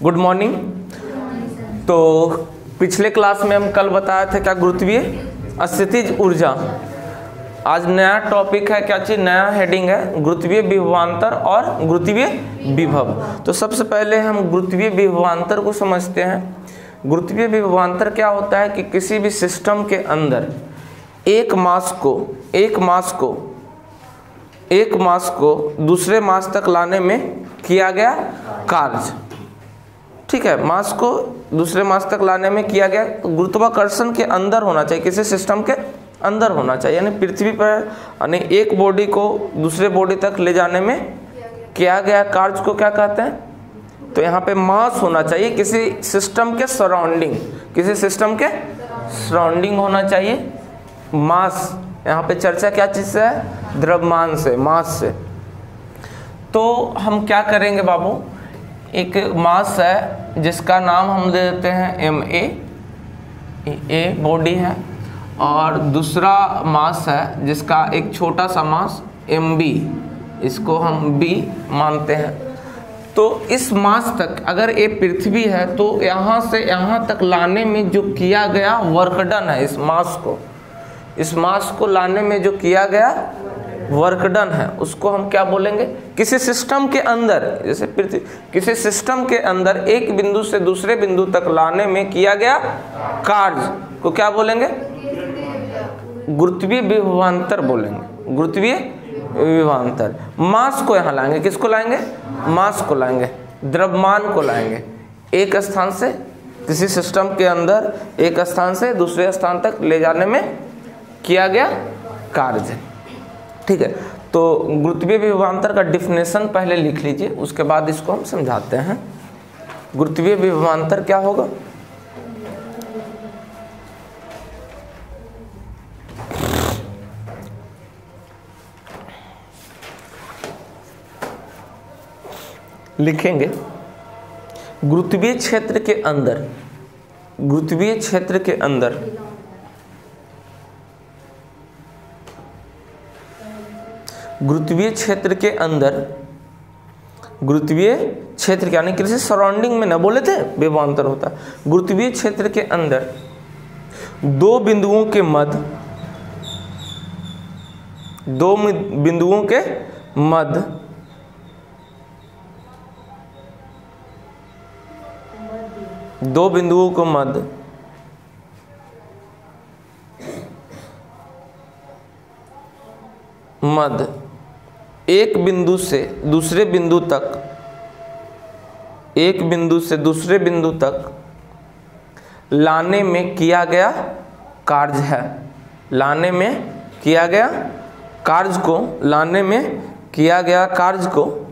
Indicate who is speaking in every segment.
Speaker 1: Good morning. तो पिछले class में हम कल बताया था क्या, गुरुत्वीय स्थितिज ऊर्जा। आज नया टॉपिक है, क्या चीज, नया हेडिंग है गुरुत्वीय विभवांतर और गुरुत्वीय विभव। तो सबसे पहले हम गुरुत्वीय विभवांतर को समझते हैं। गुरुत्वीय विभवांतर क्या होता है कि किसी भी सिस्टम के अंदर एक मास को दूसरे मास तक लाने में किया गया कार्य। ठीक है, मास को दूसरे मास तक लाने में किया गया गुरुत्वाकर्षण के अंदर होना चाहिए, किसी सिस्टम के अंदर होना चाहिए। यानी पृथ्वी पर यानी एक बॉडी को दूसरे बॉडी तक ले जाने में किया गया कार्य को क्या कहते हैं? तो यहाँ पे मास होना चाहिए किसी सिस्टम के सराउंडिंग होना चाहिए। मास, यहाँ पे चर्चा क्या चीज से है? द्रव्यमान से, मास से। तो हम क्या करेंगे बाबू, एक मास है जिसका नाम हम दे देते हैं ma, ए बॉडी है, और दूसरा मास है जिसका एक छोटा सा मास mb, इसको हम b मानते हैं। तो इस मास तक अगर ये पृथ्वी है तो यहाँ से यहाँ तक लाने में जो किया गया वर्क डन है, इस मास को लाने में जो किया गया वर्क डन है उसको हम क्या बोलेंगे? किसी सिस्टम के अंदर, जैसे पृथ्वी, किसी सिस्टम के अंदर एक बिंदु से दूसरे बिंदु तक लाने में किया गया कार्य को क्या बोलेंगे? गुरुत्वीय विभवांतर बोलेंगे। गुरुत्वीय विभवांतर। मास को यहाँ लाएंगे, किसको लाएंगे? मास को लाएंगे, द्रव्यमान को लाएंगे। एक स्थान से, किसी सिस्टम के अंदर एक स्थान से दूसरे स्थान तक ले जाने में किया गया कार्य। ठीक है, तो गुरुत्वीय विभवांतर का डिफिनेशन पहले लिख लीजिए, उसके बाद इसको हम समझाते हैं। गुरुत्वीय विभवांतर क्या होगा? लिखेंगे गुरुत्वीय क्षेत्र के अंदर गुरुत्वीय क्षेत्र यानी किसी सराउंडिंग में न बोले थे विभवांतर होता है। गुरुत्वीय क्षेत्र के अंदर दो बिंदुओं के मध्य एक बिंदु से दूसरे बिंदु तक लाने में किया गया कार्य है। लाने में किया गया कार्य को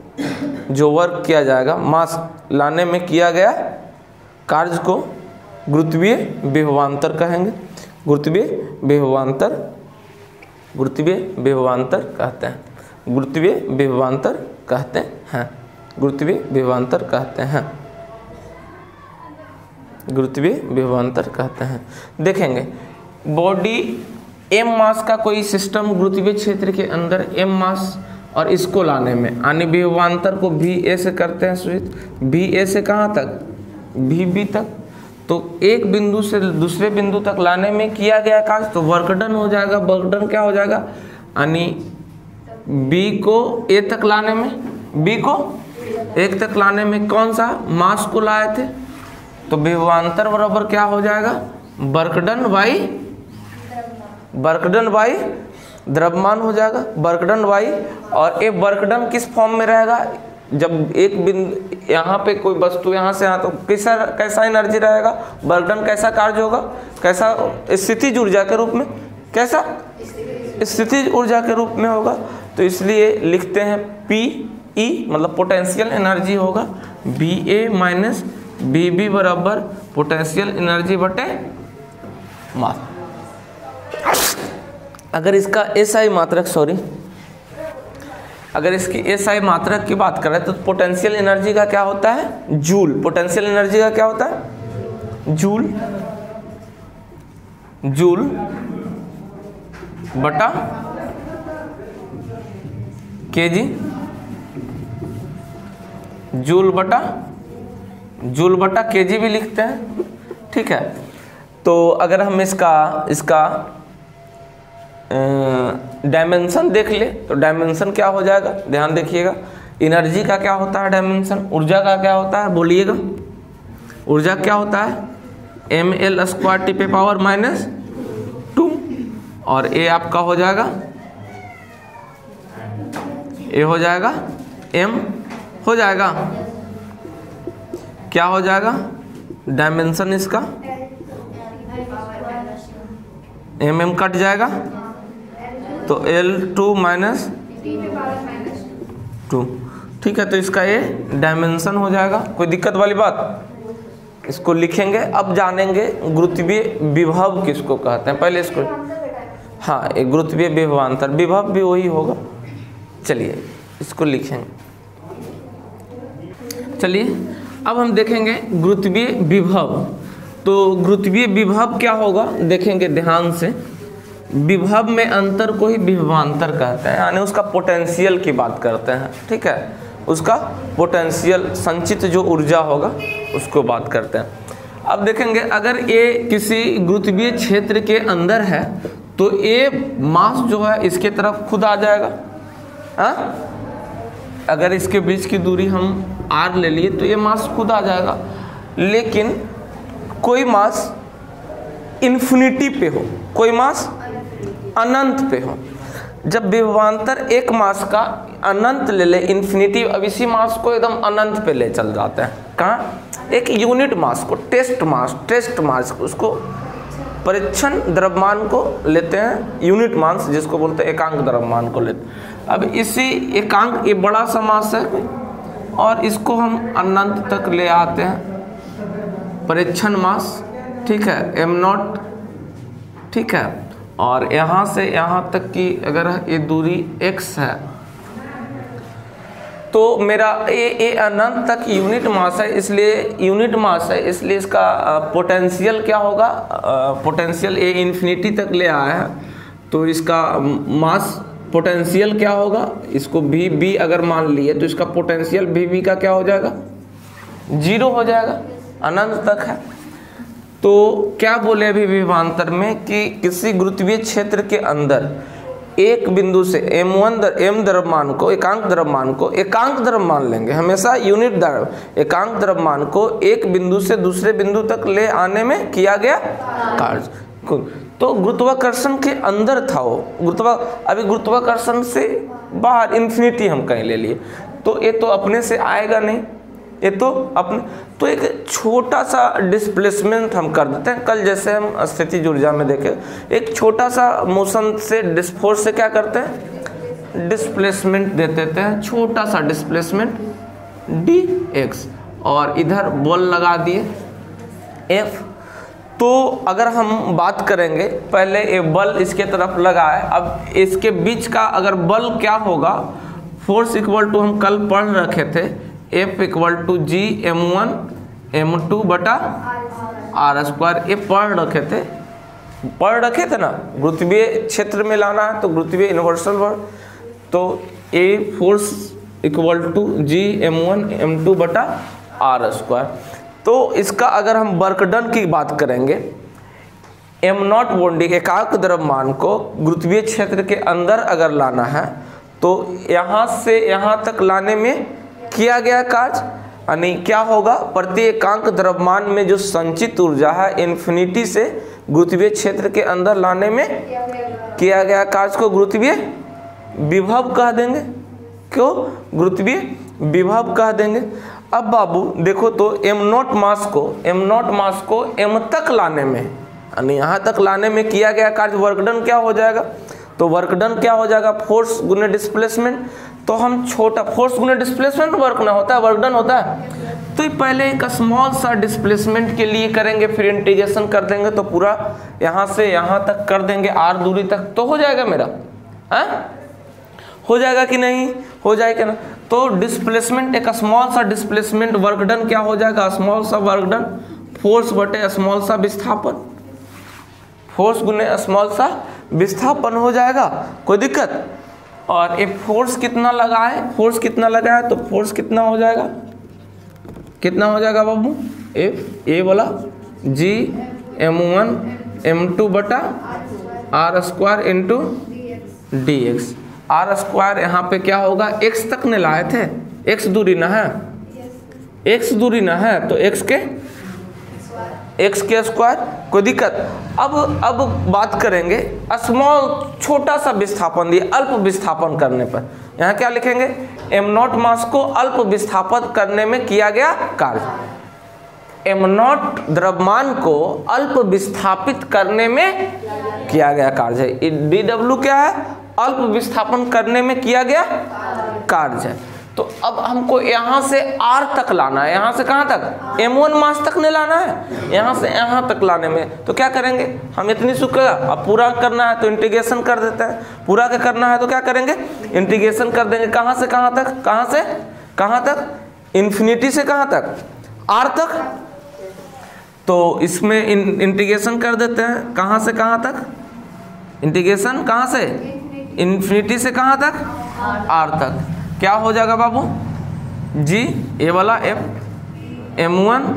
Speaker 1: जो वर्क किया जाएगा, मास लाने में किया गया कार्य को गुरुत्वीय विभवांतर कहेंगे। गुरुत्वीय विभवांतर कहते हैं। गुरुत्वीय विभवांतर कहते हैं। देखेंगे बॉडी m मास का कोई सिस्टम गुरुत्वीय क्षेत्र के अंदर m मास, और इसको लाने में यानी विभवांतर को va से करते हैं सूचित। va से कहाँ तक? vb तक। तो एक बिंदु से दूसरे बिंदु तक लाने में किया गया कार्य तो वर्क डन हो जाएगा। वर्क डन क्या हो जाएगा? यानी b को a तक लाने में कौन सा मास को लाए थे, तो विभवांतर बराबर क्या हो जाएगा? वर्क डन बाई द्रव्यमान हो जाएगा। वर्क डन बाई, और ये वर्क डन किस फॉर्म में रहेगा? जब एक बिंदु यहाँ पे कोई वस्तु यहाँ से यहाँ तो कैसा एनर्जी रहेगा? वर्क डन कैसा कार्य होगा? कैसा? स्थितिज ऊर्जा के रूप में। कैसा? स्थितिज ऊर्जा के रूप में होगा। तो इसलिए लिखते हैं PE मतलब पोटेंशियल एनर्जी होगा, VA माइनस VB बराबर पोटेंशियल एनर्जी बटे मास। अगर इसका SI मात्रक अगर इसकी SI मात्रक की बात करें तो पोटेंशियल एनर्जी का क्या होता है? जूल। पोटेंशियल एनर्जी का क्या होता है? जूल बटा केजी, जूल बटा जूल बटा केजी भी लिखते हैं, ठीक है। तो अगर हम इसका डायमेंशन देख ले तो डायमेंशन क्या हो जाएगा, ध्यान देखिएगा। एनर्जी का क्या होता है डायमेंशन, ऊर्जा का क्या होता है बोलिएगा। ऊर्जा क्या होता है ml² टी पे पावर -2, और ए आपका हो जाएगा, ए हो जाएगा m हो जाएगा, क्या हो जाएगा डायमेंशन इसका mm कट जाएगा तो L2 -2, ठीक है। तो इसका ये डायमेंशन हो जाएगा, कोई दिक्कत वाली बात। इसको लिखेंगे, अब जानेंगे गुरुत्वीय विभव किसको कहते हैं। पहले इसको, हाँ एक गुरुत्वीय विभवांतर, विभव भी वही होगा। चलिए इसको लिखेंगे। चलिए अब हम देखेंगे गुरुत्वीय विभव। तो गुरुत्वीय विभव क्या होगा देखेंगे ध्यान से। विभव में अंतर को ही विभवांतर कहते हैं, यानी उसका पोटेंशियल की बात करते हैं, ठीक है। उसका पोटेंशियल संचित जो ऊर्जा होगा उसको बात करते हैं। अब देखेंगे अगर ये किसी गुरुत्वीय क्षेत्र के अंदर है तो ये मास जो है इसके तरफ खुद आ जाएगा। हाँ, अगर इसके बीच की दूरी हम r ले लिए तो ये मास खुद आ जाएगा। लेकिन कोई मास इन्फिनिटी पे हो, कोई मास अनंत पे हो। जब विभवांतर एक मास का अनंत ले ले, इन्फिनिटी, अब इसी मास को एकदम अनंत पे ले चल जाते हैं। कहाँ, एक यूनिट मास को, टेस्ट मास उसको परीक्षण द्रव्यमान को लेते हैं, यूनिट मास जिसको बोलते हैं एकांक द्रव्यमान को लेते हैं। अब इसी एकांक, ये बड़ा सा मास है और इसको हम अनंत तक ले आते हैं, परीक्षण मास, ठीक है, m0, ठीक है। और यहाँ से यहाँ तक की अगर ये दूरी x है तो मेरा ये अनंत तक यूनिट मास है, इसलिए इसका पोटेंशियल क्या होगा, पोटेंशियल ये इन्फिनिटी तक ले आया है तो इसका मास पोटेंशियल क्या होगा, इसको v अगर मान लिए तो इसका पोटेंशियल v का क्या हो जाएगा, 0 हो जाएगा, अनंत तक है। तो क्या बोले अभी विभवांतर में कि किसी गुरुत्वीय क्षेत्र के अंदर एक बिंदु से m द्रव्यमान को, एकांक द्रव्यमान लेंगे, हमेशा यूनिट एकांक द्रव्यमान को एक बिंदु से दूसरे बिंदु तक ले आने में किया गया कार्य। तो गुरुत्वाकर्षण के अंदर था वो, अभी गुरुत्वाकर्षण से बाहर इन्फिनिटी हम कहीं ले लिए तो ये तो अपने से आएगा नहीं, ये तो अपने, तो एक छोटा सा डिस्प्लेसमेंट हम कर देते हैं। कल जैसे हम स्थितिज ऊर्जा में देखे, एक छोटा सा मोशन से फोर्स से क्या करते हैं, डिस्प्लेसमेंट दे देते हैं, छोटा सा डिस्प्लेसमेंट dx, और इधर बल लगा दिए F। तो अगर हम बात करेंगे, पहले ये बल इसके तरफ लगा है, अब इसके बीच का अगर बल क्या होगा, फोर्स इक्वल टू हम कल पढ़ रखे थे F equal to G m1 m2 बटा r², ये पढ़ रखे थे ना। गुरुत्वीय क्षेत्र में लाना है तो गुरुत्वीय यूनिवर्सल वर्क, तो a force equal to G m1 m2 बटा r²। तो इसका अगर हम वर्क डन की बात करेंगे, m0 बॉन्डिंग एकांक द्रव्यमान को गुरुत्वीय क्षेत्र के अंदर अगर लाना है तो यहाँ से यहाँ तक लाने में किया गया कार्य, यानी क्या होगा, प्रति एकांक द्रव्यमान में जो संचित ऊर्जा है इन्फिनिटी से गुरुत्वीय क्षेत्र के अंदर लाने में किया गया कार्य को गुरुत्वीय विभव कह देंगे। क्यों गुरुत्वीय विभव कह देंगे। अब बाबू देखो तो m0 मास को m तक लाने में, यानी यहाँ तक लाने में किया गया कार्य वर्कडन क्या हो जाएगा, तो वर्कडन क्या हो जाएगा, फोर्स गुने डिस्प्लेसमेंट। तो हम छोटा फोर्स गुने डिस्प्लेसमेंट वर्क ना होता है, वर्कडन होता है। तो पहले एक स्मॉल सा डिस्प्लेसमेंट के लिए करेंगे, फिर इंटीग्रेशन कर देंगे तो पूरा यहाँ से यहाँ तक कर देंगे, r दूरी तक, तो हो जाएगा मेरा, हो जाएगा कि नहीं, हो जाएगा ना। तो डिस्प्लेसमेंट, एक स्मॉल सा डिस्प्लेसमेंट वर्कडन क्या हो जाएगा, स्मॉल सा वर्कडन फोर्स बटे स्मॉल सा विस्थापन, फोर्स गुने स्मॉल सा विस्थापन हो जाएगा, कोई दिक्कत। और ये फोर्स कितना लगा है, तो फोर्स कितना हो जाएगा, कितना हो जाएगा बाबू, एफ ए वाला जी m1 m2 बटा R square into D X. R square यहाँ पे क्या होगा, x तक ने लाए थे, x दूरी ना है, x दूरी ना है तो x के स्क्वायर, कोई दिक्कत। अब बात करेंगे स्मॉल, छोटा सा विस्थापन दिए अल्प विस्थापन करने पर, यहाँ क्या लिखेंगे, m0 मास को अल्प विस्थापन करने में किया गया कार्य। m0 द्रव्यमान को अल्प विस्थापित करने में किया गया कार्य है। dw क्या है, अल्प विस्थापन करने में किया गया कार्य है। तो अब हमको यहाँ से r तक लाना है, यहाँ से कहाँ तक, m1 मास तक नहीं लाना है, यहाँ से यहाँ तक लाने में तो क्या करेंगे हम, इतनी सुख अब पूरा करना है तो इंटीग्रेशन कर देते हैं, पूरा का करना है तो क्या करेंगे, इंटीग्रेशन कर देंगे। कहाँ से कहाँ तक, कहाँ से कहाँ तक, इन्फिनिटी से कहाँ तक, r तक। तो इसमें इंटीग्रेशन कर देते हैं, कहाँ से कहाँ तक, इंटीग्रेशन कहाँ से, इन्फिनिटी से कहाँ तक, r तक। क्या हो जाएगा बाबू, जी ए वाला एफ m1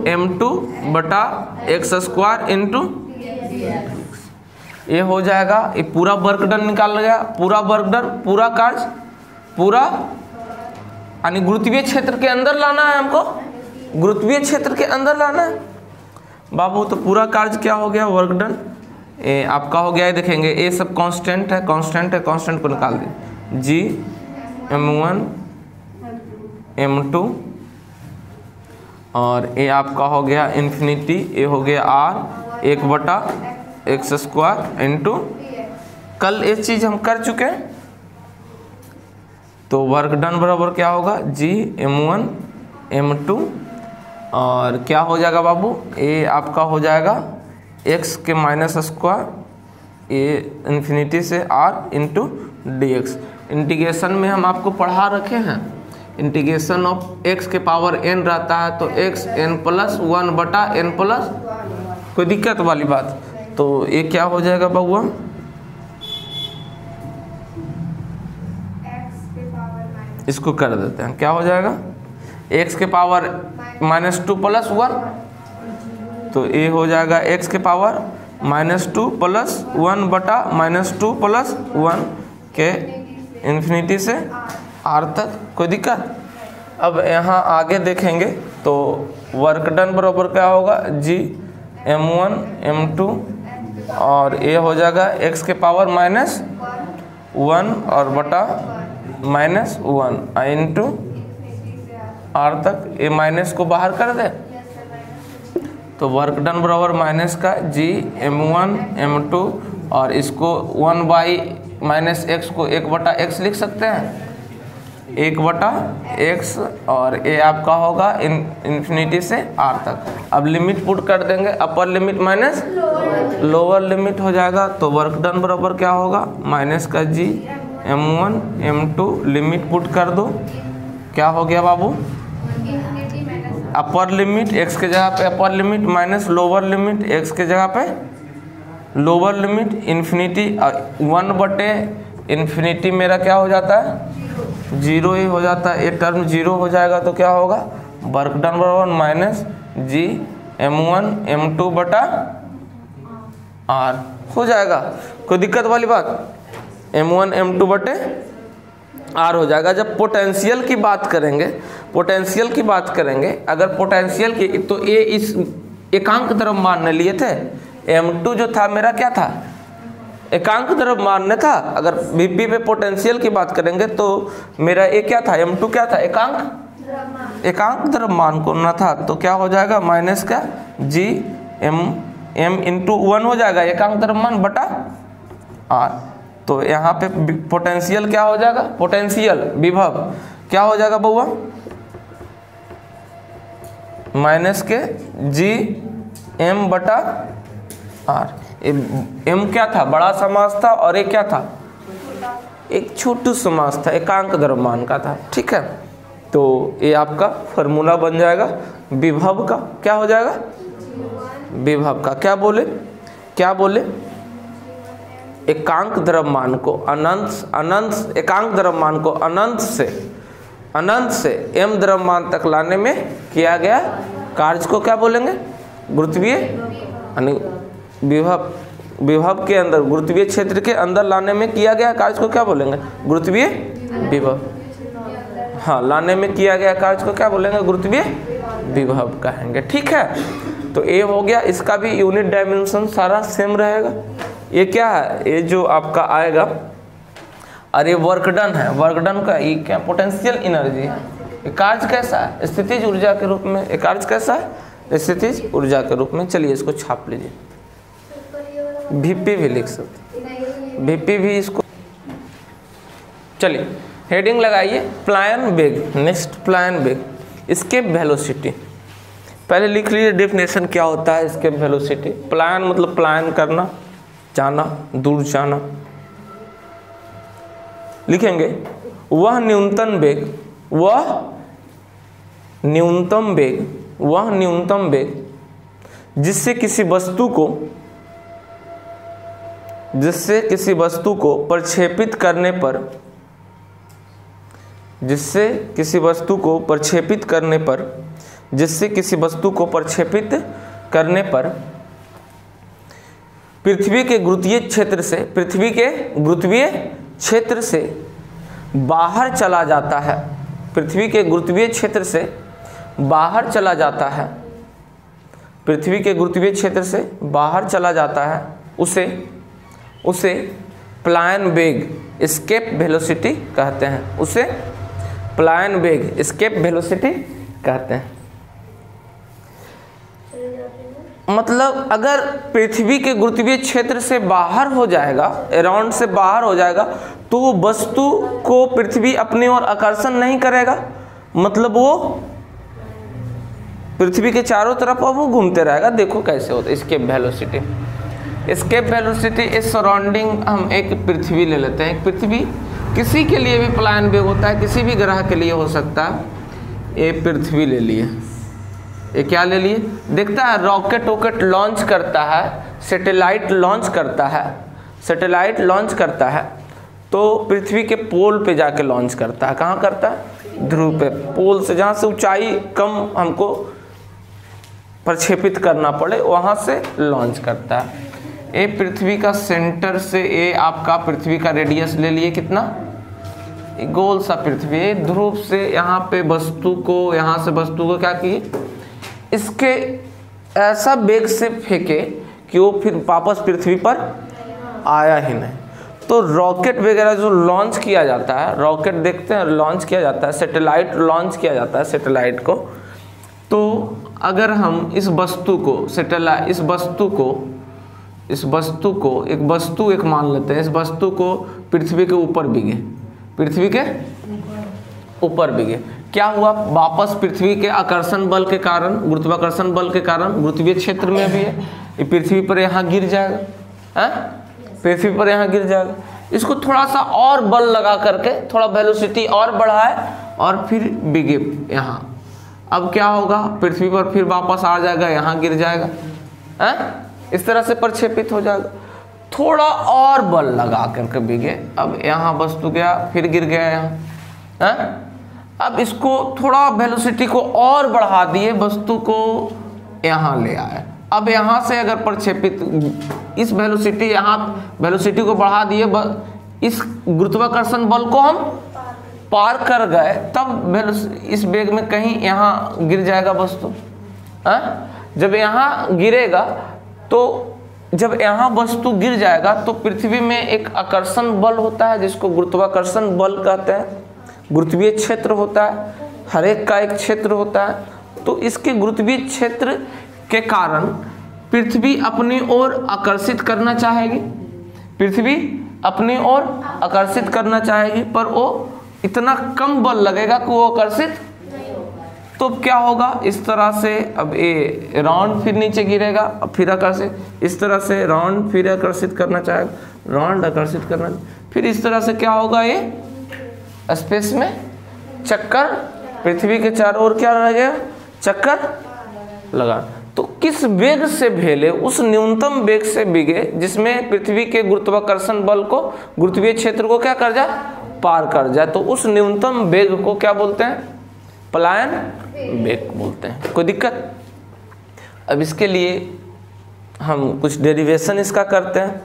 Speaker 1: m2 बटा एक्स स्क्वायर इंटू ये हो जाएगा। ये पूरा वर्क डन निकाल गया, पूरा वर्क डन, पूरा कार्य, पूरा यानी गुरुत्वीय क्षेत्र के अंदर लाना है हमको, गुरुत्वीय क्षेत्र के अंदर लाना है बाबू। तो पूरा कार्य क्या हो गया, वर्क डन ये आपका हो गया। ये देखेंगे ये सब कांस्टेंट है, कांस्टेंट है, कांस्टेंट को निकाल दें, जी m1 m2 और ये आपका हो गया इन्फिनिटी, ये हो गया r 1 बटा एक्स स्क्वायर इंटू, कल ये चीज़ हम कर चुके हैं। तो वर्क डन बराबर क्या होगा, जी m1 m2 और क्या हो जाएगा बाबू, ये आपका हो जाएगा x के माइनस स्क्वायर, ये इन्फिनिटी से r into D x. Integration में हम आपको पढ़ा रखे हैं, इंटीग्रेशन ऑफ x के पावर n रहता है तो x n प्लस 1 बटा n प्लस, कोई दिक्कत वाली बात। तो ये क्या हो जाएगा बउआ, इसको कर देते हैं, क्या हो जाएगा, x के पावर -2 प्लस 1, तो ये हो जाएगा x के पावर -2 प्लस 1 बटा -2 प्लस 1 के इन्फिनिटी से r तक, कोई दिक्कत। अब यहाँ आगे देखेंगे तो वर्क डन बराबर क्या होगा, जी m1 m2 और ये हो जाएगा x के पावर -1 और बटा -1 इंटू r तक, ये माइनस को बाहर कर दे तो वर्क डन बराबर माइनस का जी m1 m2 और इसको 1 बाई -x को 1 बटा x लिख सकते हैं, 1 बटा x और ये आपका होगा इन्फिनिटी से r तक। अब लिमिट पुट कर देंगे, upper limit minus lower limit हो जाएगा। तो वर्क डन बराबर क्या होगा, माइनस का जी m1 m2 लिमिट पुट कर दो, क्या हो गया बाबू, अपर लिमिट x के जगह पे upper limit minus lower limit x के जगह पे लोअर लिमिट इन्फिनिटी 1 बटे इन्फिनिटी मेरा क्या हो जाता है, 0 ही हो जाता है। ये टर्म 0 हो जाएगा तो क्या होगा, वर्क डन बराबर माइनस जी m1 m2 बटा r हो जाएगा, कोई दिक्कत वाली बात, m1 m2 बटे r हो जाएगा। जब पोटेंशियल की बात करेंगे, पोटेंशियल की बात करेंगे, अगर पोटेंशियल की तो ये इस एकांक द्रव्यमान ने लिए थे, m2 जो था मेरा क्या था, एकांक द्रव्यमान ने था। अगर Vp पे पोटेंशियल की बात करेंगे तो मेरा ये क्या था, m2 क्या था, एकांक द्रव्यमान को ना था, तो क्या हो जाएगा माइनस का जी m इंटू 1 हो जाएगा एकांक द्रव्यमान बटा r। तो यहाँ पे पोटेंशियल क्या हो जाएगा, पोटेंशियल विभव क्या हो जाएगा बउआ, माइनस के जी m बटा r। m क्या था, बड़ा समास था और ये क्या था, एक छोटू समास था, एकांक द्रव्यमान का था, ठीक है। तो ये आपका फॉर्मूला बन जाएगा विभव का, क्या हो जाएगा, विभव का क्या बोले एकांक द्रव्यमान को अनंत एकांक द्रव्यमान को अनंत से अनंत से m द्रव्यमान तक लाने में किया गया कार्य को क्या बोलेंगे? गुरुत्वीय विभव। विभव के अंदर गुरुत्वीय क्षेत्र के अंदर लाने में किया गया कार्य को क्या बोलेंगे? गुरुत्वीय विभव। हाँ, लाने में किया गया कार्य को क्या बोलेंगे? गुरुत्वीय विभव कहेंगे। ठीक है, तो ये हो गया। इसका भी यूनिट डायमेंशन सारा सेम रहेगा। ये क्या है? ये जो आपका आएगा, अरे वर्क डन है, वर्क डन का ये क्या? पोटेंशियल एनर्जी है। ये कार्य कैसा है? स्थितिज ऊर्जा के रूप में। ये कार्य कैसा है? स्थितिज ऊर्जा के रूप में। चलिए इसको छाप लीजिए, VP भी लिख सकते, VP भी इसको। चलिए हेडिंग लगाइए, प्लायन वेग। नेक्स्ट प्लायन वेग, एस्केप वेलोसिटी। पहले लिख लीजिए डेफिनेशन क्या होता है एस्केप वेलोसिटी। प्लायन मतलब प्लायन करना, जाना, दूर जाना। लिखेंगे वह न्यूनतम वेग, वह न्यूनतम वेग, वह न्यूनतम वेग जिससे किसी वस्तु को प्रक्षेपित करने पर, जिससे किसी वस्तु को प्रक्षेपित करने पर पृथ्वी के गुरुत्वीय क्षेत्र से बाहर चला जाता है। पृथ्वी के गुरुत्वीय क्षेत्र से बाहर चला जाता है। पृथ्वी के गुरुत्वीय क्षेत्र से बाहर चला जाता है, उसे प्लायन वेग, एस्केप वेलोसिटी कहते हैं। उसे प्लायन वेग, एस्केप वेलोसिटी कहते हैं। मतलब अगर पृथ्वी के गुरुत्वीय क्षेत्र से बाहर हो जाएगा, अराउंड से बाहर हो जाएगा, तो वो वस्तु को पृथ्वी अपनी ओर आकर्षण नहीं करेगा। मतलब वो पृथ्वी के चारों तरफ अब वो घूमते रहेगा। देखो कैसे होता है एस्केप वेलोसिटी। एस्केप वेलोसिटी इस सराउंडिंग, हम एक पृथ्वी ले लेते हैं। एक पृथ्वी, किसी के लिए भी प्लायन वेग होता है, किसी भी ग्रह के लिए हो सकता है। ये पृथ्वी ले लिए, ये क्या ले लिए? देखता है रॉकेट लॉन्च करता है, सैटेलाइट लॉन्च करता है, तो पृथ्वी के पोल पे जाके लॉन्च करता है। कहाँ करता है? ध्रुव पे, पोल से, जहाँ से ऊंचाई कम हमको प्रक्षेपित करना पड़े वहाँ से लॉन्च करता है। ये पृथ्वी का सेंटर से, ये आपका पृथ्वी का रेडियस ले लिए कितना? गोल सा पृथ्वी, ध्रुव से यहाँ पे वस्तु को, यहाँ से वस्तु को क्या किए? इसके ऐसा वेग से फेंके कि वो फिर वापस पृथ्वी पर आया ही नहीं। तो रॉकेट वगैरह जो लॉन्च किया जाता है, रॉकेट देखते हैं लॉन्च किया जाता है, सैटेलाइट लॉन्च किया जाता है सैटेलाइट को। तो अगर हम इस वस्तु को, सैटेलाइट, इस वस्तु को एक मान लेते हैं, इस वस्तु को पृथ्वी के ऊपर बिगे, पृथ्वी के ऊपर बिगे, क्या हुआ? वापस पृथ्वी के आकर्षण बल के कारण, गुरुत्वाकर्षण बल के कारण, गुरुत्वीय क्षेत्र में भी है, ये पृथ्वी पर यहाँ गिर जाएगा, पृथ्वी पर यहाँ गिर जाएगा। इसको थोड़ा सा और बल लगा करके, थोड़ा वेलोसिटी और बढ़ाए और फिर बिगे यहाँ। अब क्या होगा? पृथ्वी पर फिर वापस आ जाएगा, यहाँ गिर जाएगा, इस तरह से प्रक्षेपित हो जाएगा। थोड़ा और बल लगा करके बिगे, अब यहाँ वस्तु गया, फिर गिर गया यहाँ। अब इसको थोड़ा वेलोसिटी को और बढ़ा दिए, वस्तु को यहाँ ले आए। अब यहाँ से अगर प्रक्षेपित, इस वेलोसिटी, यहाँ वेलोसिटी को बढ़ा दिए, इस गुरुत्वाकर्षण बल को हम पार कर गए, तब इस वेग में कहीं यहाँ गिर जाएगा वस्तु। जब यहाँ गिरेगा, तो जब यहाँ वस्तु गिर जाएगा तो पृथ्वी में एक आकर्षण बल होता है जिसको गुरुत्वाकर्षण बल कहते हैं। गुरुत्वीय क्षेत्र होता है, हर एक का एक क्षेत्र होता है। तो इसके गुरुत्वीय क्षेत्र के कारण पृथ्वी अपनी ओर आकर्षित करना चाहेगी, पृथ्वी अपनी ओर आकर्षित करना चाहेगी, पर वो इतना कम बल लगेगा कि वो आकर्षित, तो क्या होगा? इस तरह से अब ये राउंड फिर नीचे गिरेगा, अब फिर आकर्षित, इस तरह से राउंड फिर आकर्षित करना चाहेगा, राउंड आकर्षित करना, फिर इस तरह से क्या होगा? ये स्पेस में चक्कर, पृथ्वी के चारों ओर क्या लगेगा? चक्कर लगा। तो किस वेग से भेले? उस न्यूनतम वेग से बिगे जिसमें पृथ्वी के गुरुत्वाकर्षण बल को, गुरुत्वीय क्षेत्र को क्या कर जाए? पार कर जाए तो उस न्यूनतम वेग को क्या बोलते हैं? पलायन वेग बोलते हैं। कोई दिक्कत? अब इसके लिए हम कुछ डेरिवेशन इसका करते हैं।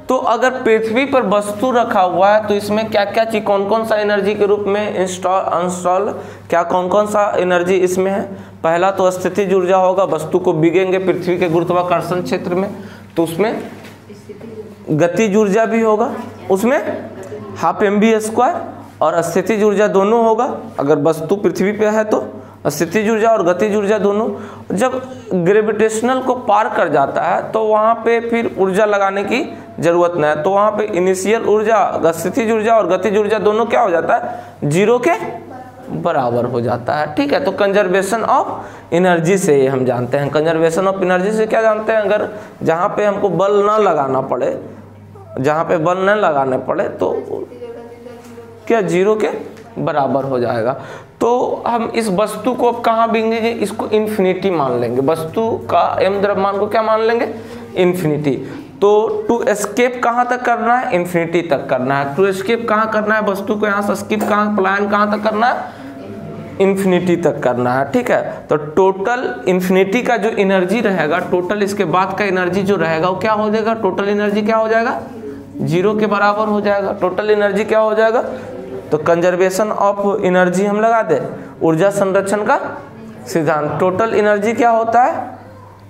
Speaker 1: तो अगर पृथ्वी पर वस्तु रखा हुआ है तो इसमें क्या क्या चीज, कौन कौन सा एनर्जी के रूप में इंस्टॉल क्या कौन कौन सा एनर्जी इसमें है? पहला तो स्थितिज ऊर्जा होगा, वस्तु को बिगेंगे पृथ्वी के गुरुत्वाकर्षण क्षेत्र में तो उसमें गतिज ऊर्जा भी होगा, उसमें हाफ mv² और स्थितिज ऊर्जा दोनों होगा। अगर वस्तु पृथ्वी पे है तो स्थितिज ऊर्जा और गतिज ऊर्जा दोनों। जब ग्रेविटेशनल को पार कर जाता है तो वहाँ पे फिर ऊर्जा लगाने की जरूरत नहीं है, तो वहाँ पे इनिशियल ऊर्जा, स्थितिज ऊर्जा और गतिज ऊर्जा दोनों क्या हो जाता है? 0 के बराबर हो जाता है। ठीक है, तो कंजर्वेशन ऑफ एनर्जी से ये हम जानते हैं। कंजर्वेशन ऑफ एनर्जी से क्या जानते हैं? अगर जहाँ पे हमको बल ना लगाना पड़े, जहाँ पे बल न लगाने पड़े तो क्या 0 के बराबर हो जाएगा। तो हम इस वस्तु को अब कहाँ बिगेंगे? इसको इन्फिनिटी मान लेंगे। वस्तु का m द्रव्यमान को क्या मान लेंगे? इन्फिनिटी। तो टू एस्केप कहाँ तक करना है? इन्फिनिटी तक करना है। टू एस्केप कहाँ करना है? वस्तु को यहाँ से स्किप कहाँ, पलायन कहाँ तक करना है? इन्फिनिटी तक करना है। ठीक है, तो टोटल इन्फिनिटी का जो एनर्जी रहेगा, टोटल इसके बाद का एनर्जी जो रहेगा वो क्या हो जाएगा? टोटल एनर्जी क्या हो जाएगा? 0 के बराबर हो जाएगा। टोटल एनर्जी क्या हो जाएगा? तो कंजर्वेशन ऑफ एनर्जी हम लगा दे, ऊर्जा संरक्षण का सिद्धांत। टोटल एनर्जी क्या होता है?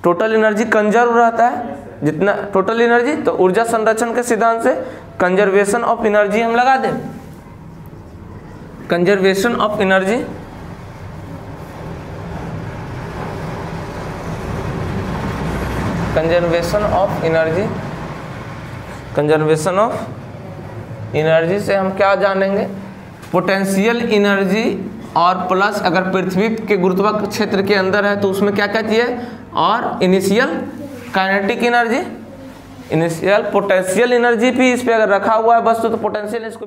Speaker 1: टोटल एनर्जी कंजर्व रहता है जितना टोटल एनर्जी, तो ऊर्जा संरक्षण के सिद्धांत से कंजर्वेशन ऑफ एनर्जी हम लगा दें। Conservation of energy conservation of energy conservation of energy से हम क्या जानेंगे? पोटेंशियल एनर्जी और प्लस अगर पृथ्वी के गुरुत्वाकर्षण क्षेत्र के अंदर है तो उसमें क्या क्या चाहिए? और initial kinetic energy, initial potential energy भी इस पे अगर रखा हुआ है बस तो पोटेंशियल इसको